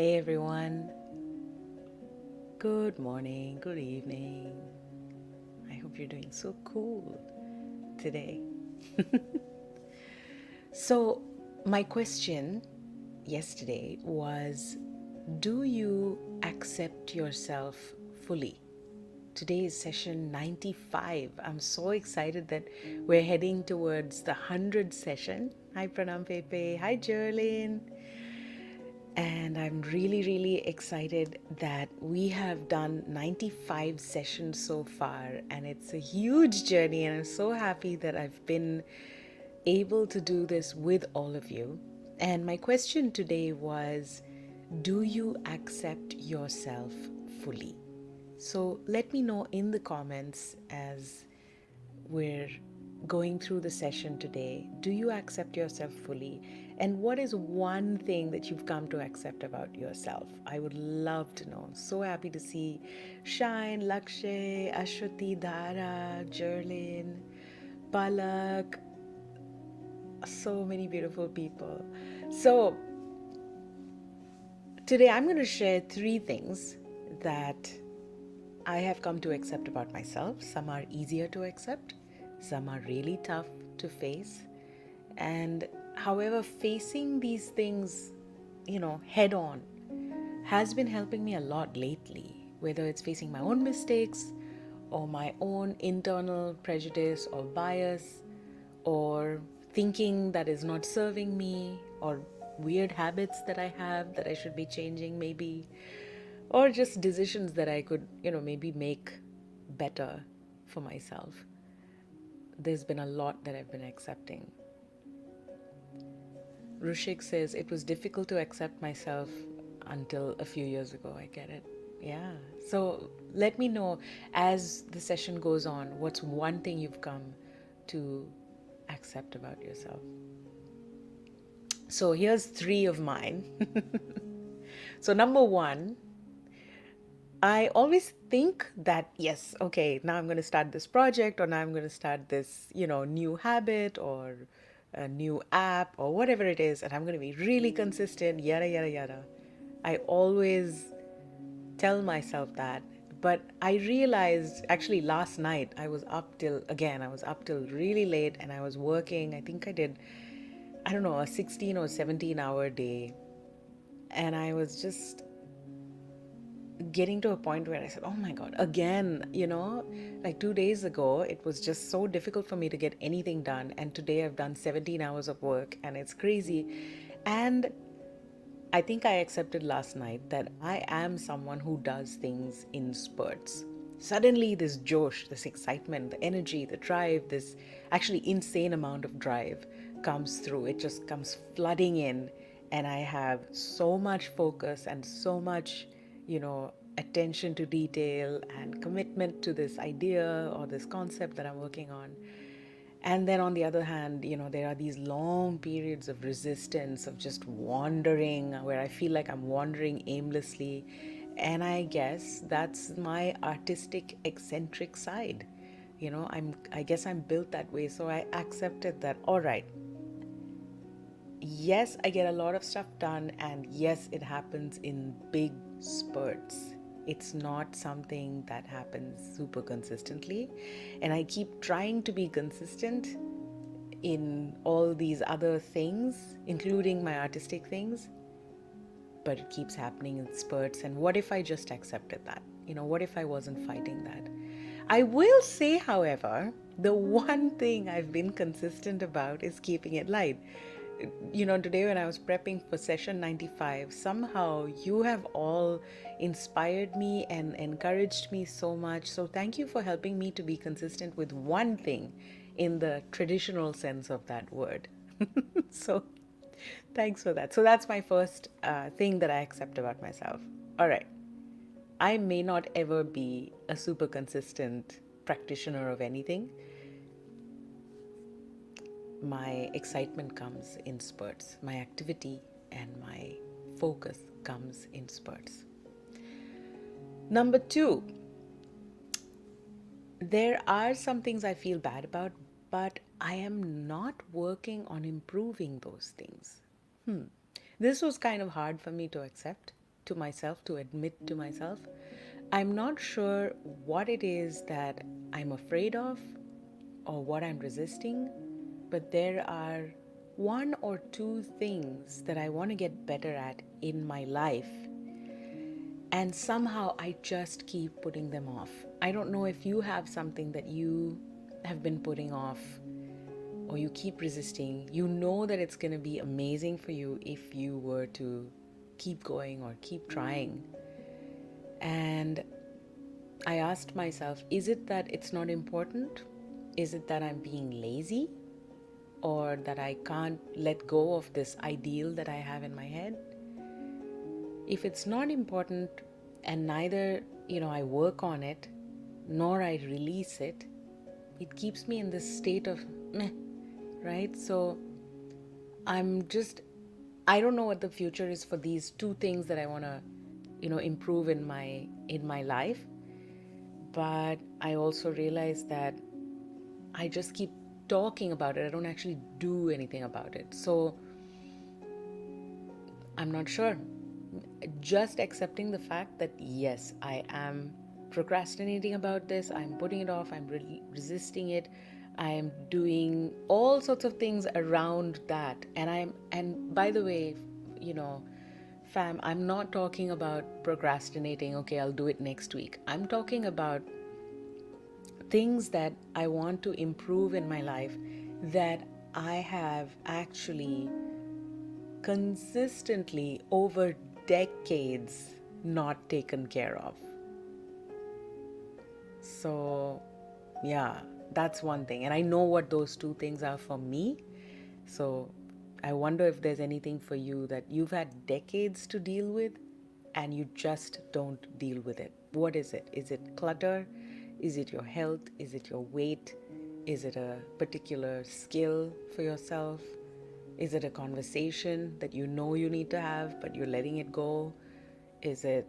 Hey everyone, good morning, good evening. I hope you're doing so cool today. So, my question yesterday was, do you accept yourself fully? Today is session 95. I'm so excited that we're heading towards the 100th session. Hi Pranam Pepe. Hi Jerlyn. And I'm really, really excited that we have done 95 sessions so far, and it's a huge journey. And I'm so happy that I've been able to do this with all of you. And my question today was, do you accept yourself fully? So let me know in the comments as we're going through the session today. Do you accept yourself fully? And what is one thing that you've come to accept about yourself? I would love to know. So happy to see Shine, Lakshay, Ashwati, Dara, Jerlin, Palak, so many beautiful people. So today I'm going to share three things that I have come to accept about myself. Some are easier to accept, some are really tough to face. And however, facing these things, head on has been helping me a lot lately, whether it's facing my own mistakes or my own internal prejudice or bias or thinking that is not serving me or weird habits that I have that I should be changing maybe, or just decisions that I could, maybe make better for myself. There's been a lot that I've been accepting. Rushik says, it was difficult to accept myself until a few years ago. I get it. Yeah. So let me know as the session goes on, what's one thing you've come to accept about yourself? So here's three of mine. So, number one, I always think that, yes, okay, now I'm going to start this project or now I'm going to start this, new habit or a new app or whatever it is, and I'm going to be really consistent, yada, yada, yada. I always tell myself that. But I realized actually last night I was up till really late and I was working. I think I did, I don't know, a 16 or 17-hour day. And I was just getting to a point where I said, oh my God, again, like 2 days ago, it was just so difficult for me to get anything done. And today I've done 17 hours of work and it's crazy. And I think I accepted last night that I am someone who does things in spurts. Suddenly, this josh, this excitement, the energy, the drive, this actually insane amount of drive comes through. It just comes flooding in, and I have so much focus and so much, attention to detail and commitment to this idea or this concept that I'm working on. And then on the other hand, there are these long periods of resistance, of just wandering, where I feel like I'm wandering aimlessly. And I guess that's my artistic, eccentric side. I guess I'm built that way. So I accepted that, all right, yes, I get a lot of stuff done, and yes, it happens in big spurts. It's not something that happens super consistently. And I keep trying to be consistent in all these other things, including my artistic things, but it keeps happening in spurts. And what if I just accepted that? What if I wasn't fighting that? I will say, however, the one thing I've been consistent about is keeping it light. Today when I was prepping for session 95, somehow you have all inspired me and encouraged me so much. So thank you for helping me to be consistent with one thing in the traditional sense of that word. So thanks for that. So that's my first thing that I accept about myself. All right. I may not ever be a super consistent practitioner of anything. My excitement comes in spurts. My activity and my focus comes in spurts. Number two, there are some things I feel bad about, but I am not working on improving those things. This was kind of hard for me to accept. to myself, to admit to myself, I'm not sure what it is that I'm afraid of or what I'm resisting, but there are one or two things that I want to get better at in my life, and somehow I just keep putting them off. I don't know if you have something that you have been putting off or you keep resisting. You know that it's going to be amazing for you if you were to keep going or keep trying. And I asked myself, is it that it's not important? Is it that I'm being lazy? Or that I can't let go of this ideal that I have in my head? If it's not important and neither, I work on it, nor I release it, it keeps me in this state of meh, right? So I don't know what the future is for these two things that I want to, improve in my life. But I also realize that I just keep talking about it. I don't actually do anything about it. So I'm not sure. Just accepting the fact that yes, I am procrastinating about this, I'm putting it off, I'm resisting it, I am doing all sorts of things around that. And by the way, you know, fam, I'm not talking about procrastinating, okay, I'll do it next week. I'm talking about things that I want to improve in my life that I have actually consistently over decades not taken care of. So, yeah, that's one thing. And I know what those two things are for me. So, I wonder if there's anything for you that you've had decades to deal with and you just don't deal with it. What is it? Is it clutter? Is it your health? Is it your weight? Is it a particular skill for yourself? Is it a conversation that you know you need to have, but you're letting it go? Is it,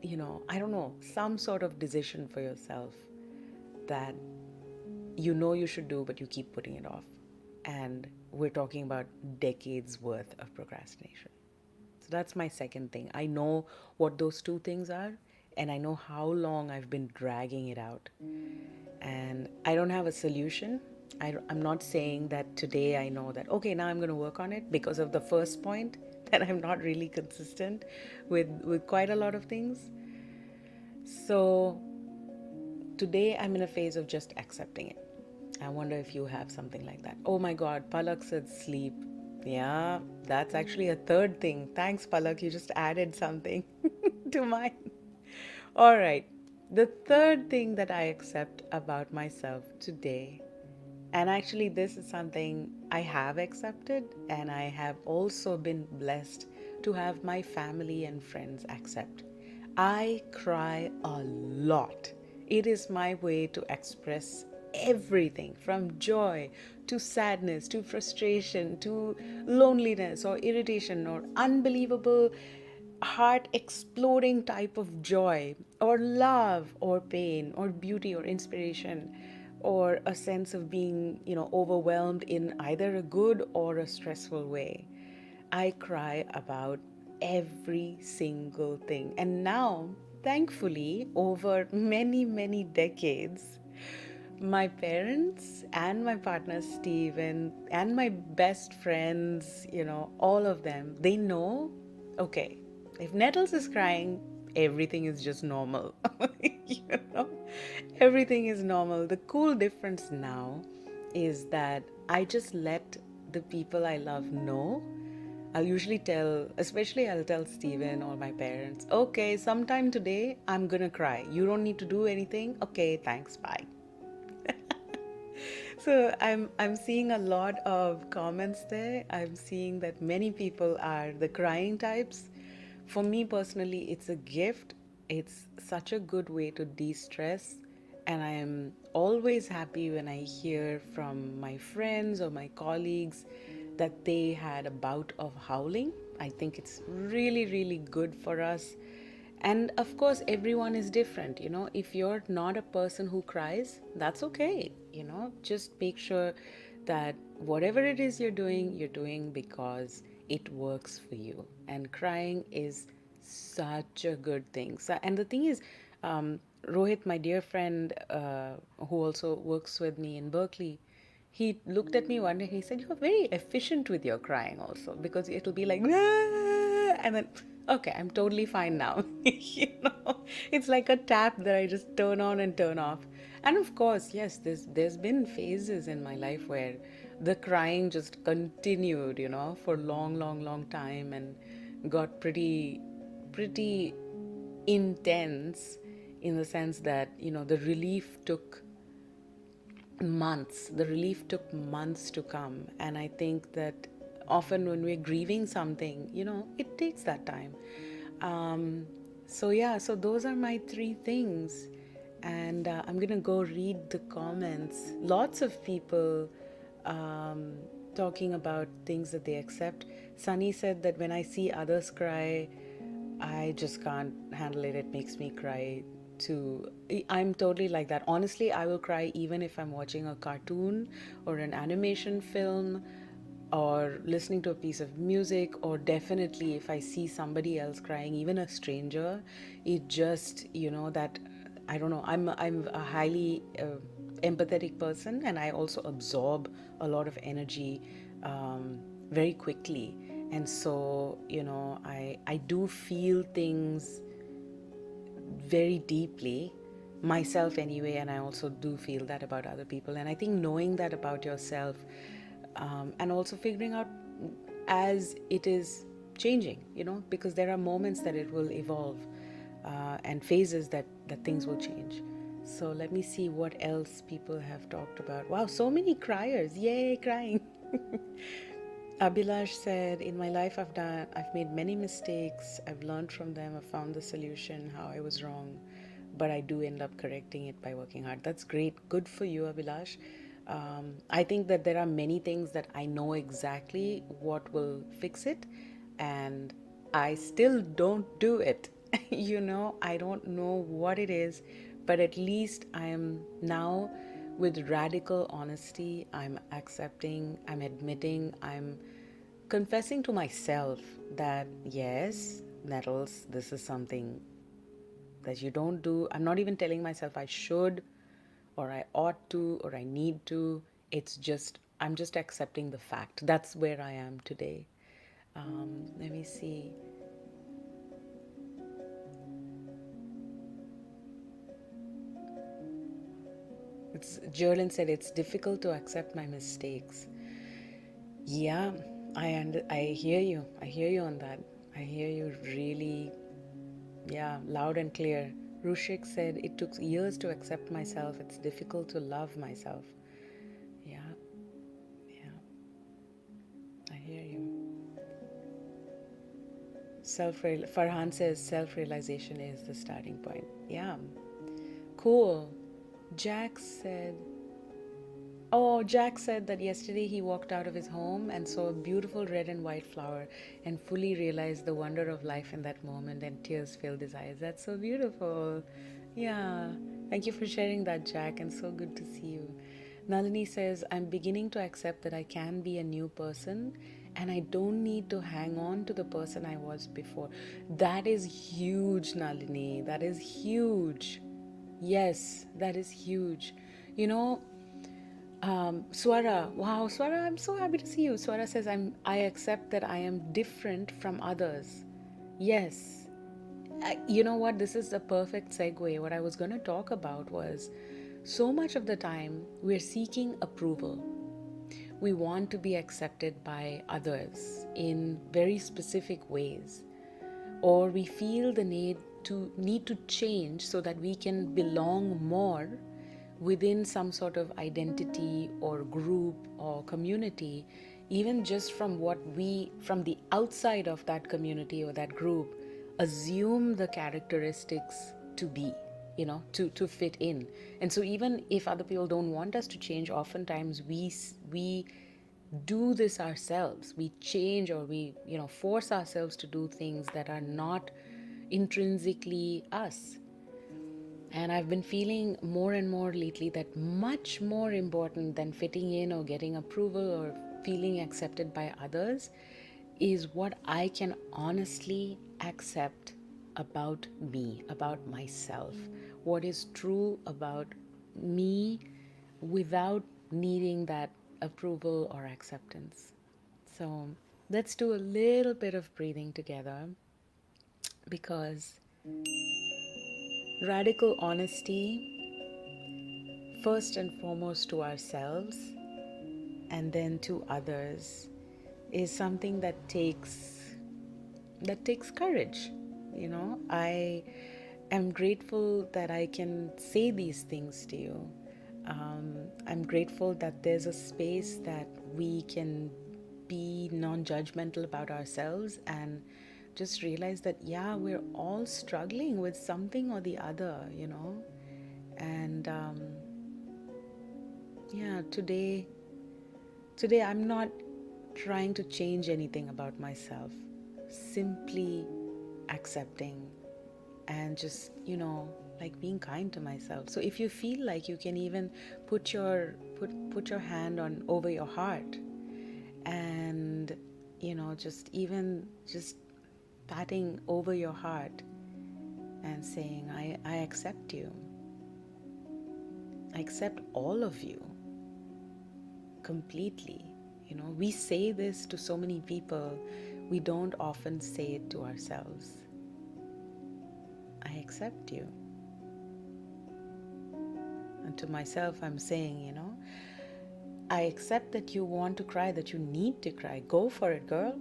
I don't know, some sort of decision for yourself that you know you should do, but you keep putting it off? And we're talking about decades worth of procrastination. So that's my second thing. I know what those two things are, and I know how long I've been dragging it out. And I don't have a solution. I'm not saying that today I know that, okay, now I'm going to work on it because of the first point that I'm not really consistent with quite a lot of things. So today I'm in a phase of just accepting it. I wonder if you have something like that. Oh my God, Palak said sleep. Yeah, that's actually a third thing. Thanks, Palak. You just added something to mine. All right. The third thing that I accept about myself today, and actually, this is something I have accepted, and I have also been blessed to have my family and friends accept. I cry a lot. It is my way to express everything from joy to sadness to frustration to loneliness or irritation or unbelievable heart exploding type of joy or love or pain or beauty or inspiration or a sense of being, overwhelmed in either a good or a stressful way. I cry about every single thing. And now, thankfully, over many, many decades, my parents and my partner Steven and my best friends, all of them, they know, okay, if Nettles is crying, everything is just normal. you know, everything is normal. The cool difference now is that I just let the people I love know. I'll usually tell, especially I'll tell Steven or my parents, okay, sometime today I'm gonna cry. You don't need to do anything. Okay, thanks, bye. So I'm seeing a lot of comments there. I'm seeing that many people are the crying types. For me personally, it's a gift. It's such a good way to de-stress, and I am always happy when I hear from my friends or my colleagues that they had a bout of howling. I think it's really, really good for us. And of course, everyone is different. If you're not a person who cries, that's okay. Just make sure that whatever it is you're doing because it works for you. And crying is such a good thing. So, and the thing is, Rohit, my dear friend, who also works with me in Berkeley, he looked at me one day. He said, "You're very efficient with your crying, also, because it'll be like, "Ah," and then, okay, I'm totally fine now." It's like a tap that I just turn on and turn off. And of course, yes, there's been phases in my life where the crying just continued, for long, long, long time, and got pretty intense, in the sense that the relief took months. The relief took months to come. And I think that often when we're grieving something, it takes that time. um, so yeah, so those are my three things. And I'm gonna go read the comments. Lots of people um, talking about things that they accept. Sunny said that when I see others cry, I just can't handle it. It makes me cry too. I'm totally like that. Honestly, I will cry even if I'm watching a cartoon or an animation film or listening to a piece of music, or definitely if I see somebody else crying, even a stranger. It just, that, I don't know, I'm a highly empathetic person, and I also absorb a lot of energy very quickly. And so, I do feel things very deeply myself anyway, and I also do feel that about other people. And I think knowing that about yourself, and also figuring out as it is changing, because there are moments that it will evolve, and phases that things will change. So let me see what else people have talked about. Wow, so many criers. Yay, crying. Abhilash said, "In my life, I've made many mistakes. I've learned from them. I've found the solution, how I was wrong, but I do end up correcting it by working hard." That's great. Good for you, Abhilash. I think that there are many things that I know exactly what will fix it, and I still don't do it. I don't know what it is, but at least I am now, with radical honesty, I'm accepting, I'm admitting, I'm confessing to myself that yes, Nettles, this is something that you don't do. I'm not even telling myself I should, or I ought to, or I need to. It's just, I'm just accepting the fact. That's where I am today. Let me see. Jerlyn said it's difficult to accept my mistakes. Yeah, I hear you. I hear you on that. I hear you really, yeah, loud and clear. Rushik said it took years to accept myself. It's difficult to love myself. Yeah, yeah, I hear you. Farhan says self-realization is the starting point. Yeah, cool. Jack said Jack said that yesterday he walked out of his home and saw a beautiful red and white flower and fully realized the wonder of life in that moment, and tears filled his eyes. That's so beautiful. Yeah. Thank you for sharing that, Jack, and so good to see you. Nalini says, "I'm beginning to accept that I can be a new person and I don't need to hang on to the person I was before." That is huge, Nalini. That is huge. Yes, that is huge. You know, Swara, wow, Swara, I'm so happy to see you. Swara says, I accept that I am different from others. Yes. You know what? This is the perfect segue. What I was going to talk about was, so much of the time we're seeking approval. We want to be accepted by others in very specific ways, or we feel the need to change so that we can belong more within some sort of identity or group or community, even just from what we, from the outside of that community or that group, assume the characteristics to be, to fit in. And so even if other people don't want us to change, oftentimes we do this ourselves. We change, or we force ourselves to do things that are not intrinsically us. And I've been feeling more and more lately that much more important than fitting in or getting approval or feeling accepted by others is what I can honestly accept about me, about myself, what is true about me without needing that approval or acceptance. So let's do a little bit of breathing together, because radical honesty, first and foremost to ourselves and then to others, is something that takes courage. I am grateful that I can say these things to you. I'm grateful that there's a space that we can be non-judgmental about ourselves and just realize that, yeah, we're all struggling with something or the other. And yeah, today I'm not trying to change anything about myself, simply accepting and just, like being kind to myself. So if you feel like, you can even put your hand on over your heart, and just patting over your heart and saying, I accept you. I accept all of you completely. We say this to so many people, we don't often say it to ourselves. I accept you. And to myself, I'm saying, I accept that you want to cry, that you need to cry. Go for it, girl.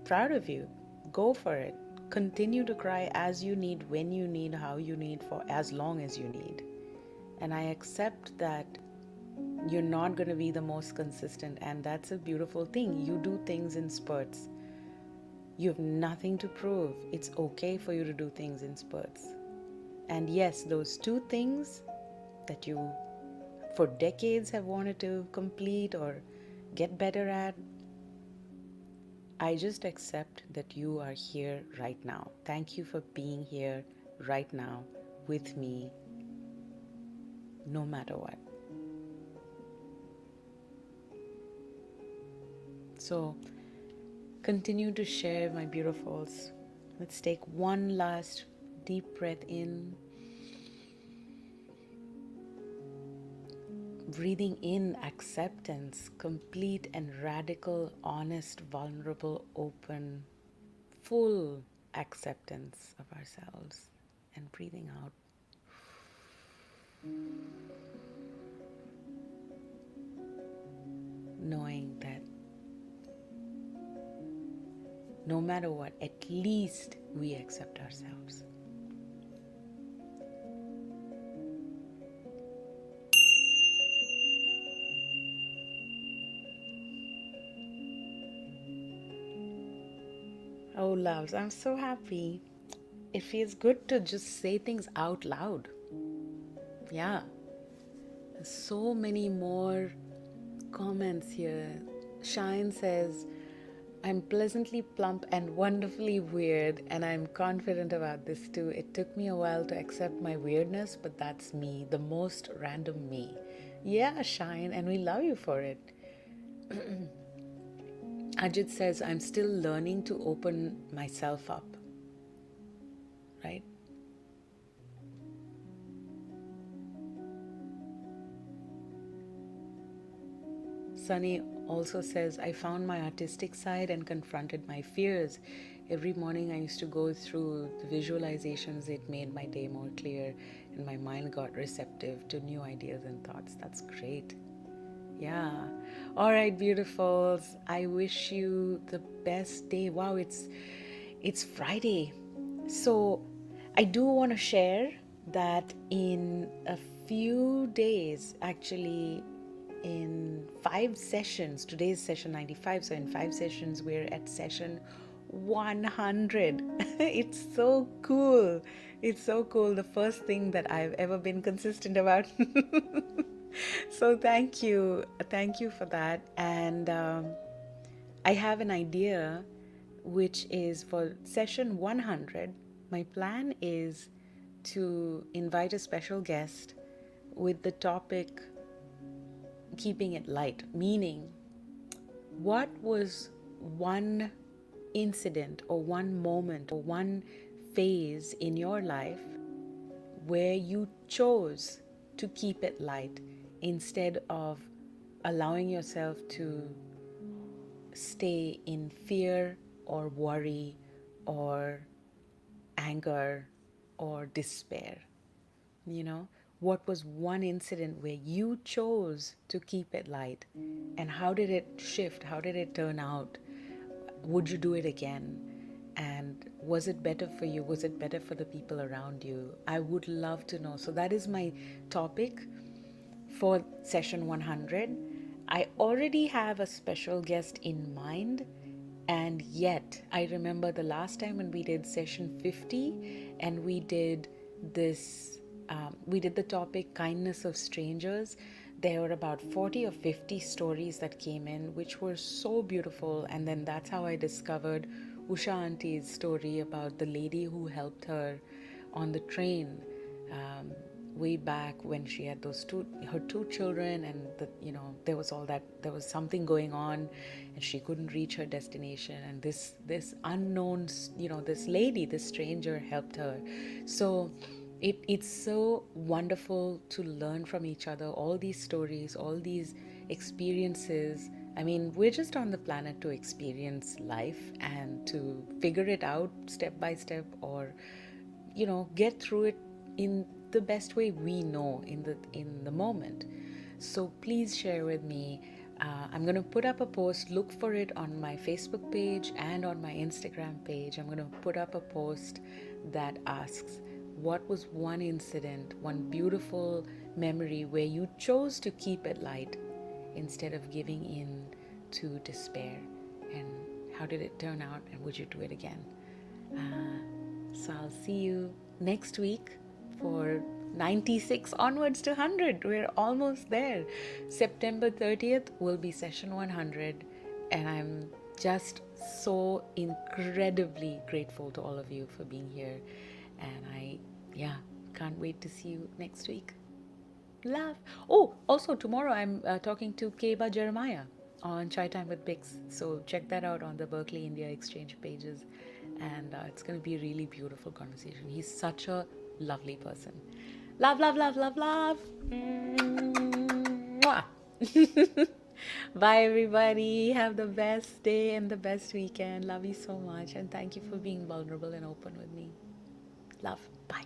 Proud of you. Go for it. Continue to cry as you need, when you need, how you need, for as long as you need. And I accept that you're not going to be the most consistent, and that's a beautiful thing. You do things in spurts. You have nothing to prove. It's okay for you to do things in spurts. And yes, those two things that you for decades have wanted to complete or get better at, I just accept that you are here right now. Thank you for being here right now with me, no matter what. So continue to share, my beautifuls. Let's take one last deep breath in. Breathing in acceptance, complete and radical, honest, vulnerable, open, full acceptance of ourselves. And breathing out. Knowing that no matter what, at least we accept ourselves. Oh, loves, I'm so happy. It feels good to just say things out loud. Yeah. So many more comments here. Shine says, I'm pleasantly plump and wonderfully weird, and I'm confident about this too. It took me a while to accept my weirdness, but that's me, the most random me. Yeah, Shine, and we love you for it. Ajit says, I'm still learning to open myself up. Right? Sunny also says, I found my artistic side and confronted my fears. Every morning I used to go through the visualizations. It made my day more clear and my mind got receptive to new ideas and thoughts. That's great. Yeah. All right, beautifuls. I wish you the best day. Wow, it's Friday. So I do want to share that in a few days, actually, in 5 sessions, today's session 95, so in 5 sessions we're at session 100. It's so cool. It's so cool. The first thing that I've ever been consistent about. So thank you for that. And I have an idea, which is for session 100. My plan is to invite a special guest with the topic keeping it light, meaning what was one incident or one moment or one phase in your life where you chose to keep it light instead of allowing yourself to stay in fear or worry or anger or despair? You know, what was one incident where you chose to keep it light, and how did it shift? How did it turn out? Would you do it again? And was it better for you? Was it better for the people around you? I would love to know. So that is my topic for session 100. I already have a special guest in mind, and yet I remember the last time when we did session 50 and we did this, we did the topic kindness of strangers. There were about 40 or 50 stories that came in, which were so beautiful. And then that's how I discovered Usha Auntie's story about the lady who helped her on the train. Way back when she had her two children, and there was all that, there was something going on and she couldn't reach her destination, and this unknown, this lady, this stranger helped her. So it's so wonderful to learn from each other, all these stories, all these experiences. I mean, we're just on the planet to experience life and to figure it out step by step, or get through it in the best way we know in the moment. So please share with me. I'm going to put up a post. Look for it on my Facebook page and on my Instagram page. I'm going to put up a post that asks, what was one incident, one beautiful memory where you chose to keep it light instead of giving in to despair? And how did it turn out? And would you do it again? So I'll see you next week for 96 onwards to 100. We're almost there. September 30th will be session 100. And I'm just so incredibly grateful to all of you for being here. And I can't wait to see you next week. Love. Oh, also tomorrow I'm talking to Keba Jeremiah on Chai Time with Bix. So check that out on the Berkeley India Exchange pages. And it's going to be a really beautiful conversation. He's such a lovely person. Love, love, love, love, love. Mwah. Bye, everybody. Have the best day and the best weekend. Love you so much. And thank you for being vulnerable and open with me. Love. Bye.